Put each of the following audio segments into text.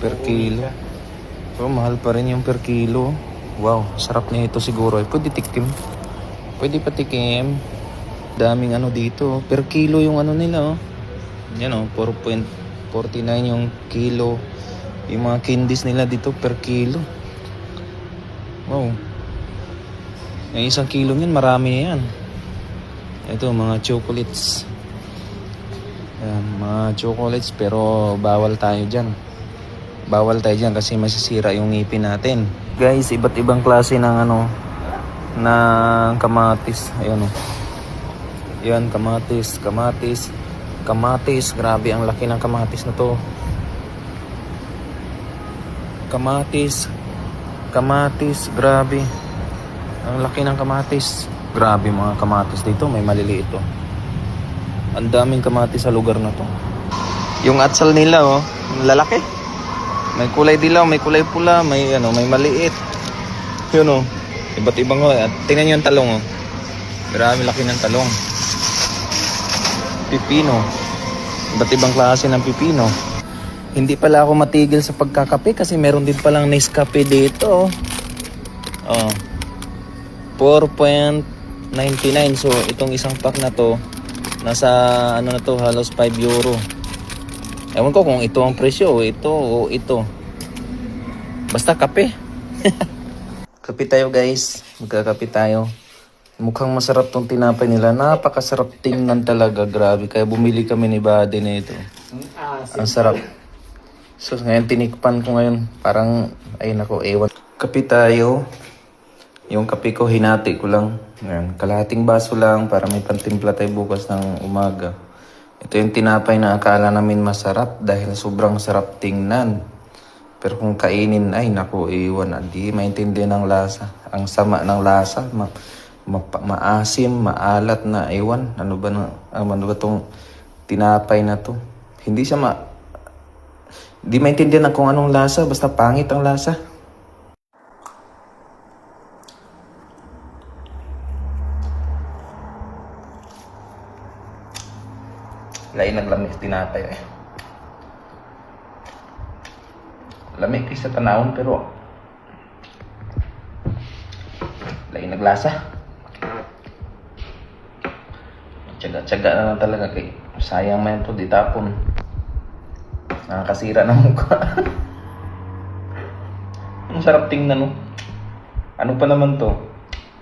per kilo. So, mahal pa rin yung per kilo. Wow, sarap na ito siguro. Pwede tikim. Pwede patikim. Daming ano dito. Per kilo yung ano nila, oh. Yan, oh. 4.49 yung kilo. Yung mga candies nila dito per kilo. Wow. Yung isang kilo niyan, marami na yan. Ito, mga chocolates. Ayan, mga chocolates, pero bawal tayo dyan. Bawal tayo dyan kasi masisira yung ngipin natin. Guys, iba't ibang klase ng ano, ng kamatis. Ayan, oh. Yan, kamatis. Grabe, ang laki ng kamatis na to. Kamatis, grabe. Ang laki ng kamatis. Grabe mga kamatis dito, may maliliit to. Ang daming kamatis sa lugar na to. Yung atsal nila, oh, lalaki. May kulay dilaw, may kulay pula, may ano, may maliit. Yun, oh. Iba't ibang, oh. At tingnan niyo yung talong, oh. Grabe laki ng talong. Pipino. Iba't ibang klase ng pipino. Hindi pala ako matigil sa pagkakape kasi meron din palang Nescafe dito. Oh. 4.99. So itong isang pack na to nasa ano na to, halos 5 euro. Ewan ko kung ito ang presyo, ito o ito. Basta kape. Kape tayo, guys. Magkakape tayo. Mukhang masarap tong tinapay nila. Napakasarap tingnan talaga. Grabe. Kaya bumili kami ni Buddy na ito. Ang sarap. So ngayon tinikpan ko ngayon. Parang, ay nako, ewan. Kape tayo. Yung kape ko, hinati ko lang. Ngayon, kalahating baso lang para may pantimpla tayo bukas ng umaga. Ito yung tinapay na akala namin masarap dahil sobrang sarap tingnan. Pero kung kainin, ay nako, ewan. Hindi maintindihan ng lasa. Ang sama ng lasa. Maasim, maalat na, ewan. Ano ba tong tinapay na to? Hindi maintindihan kung anong lasa. Basta pangit ang lasa. Lain naglamig tinapay eh. Lamig sa tanawon pero lain naglasa. Tsaga-tsaga na lang talaga kay sayang man to, di tapon. Nakakasira ng mukha. Ang sarap tingnan, no? Ano pa naman to?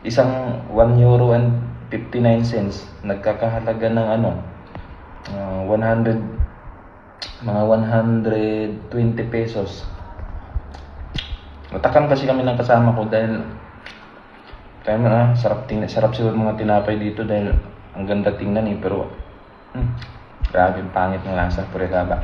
Isang 1 euro and 59 cents. Nagkakahalaga ng ano? 120 pesos. Natakam kasi kami ng kasama ko dahil sarap siguro mga tinapay dito dahil ang ganda tingnan eh, pero grabe pangit ng lasa, pure gaba.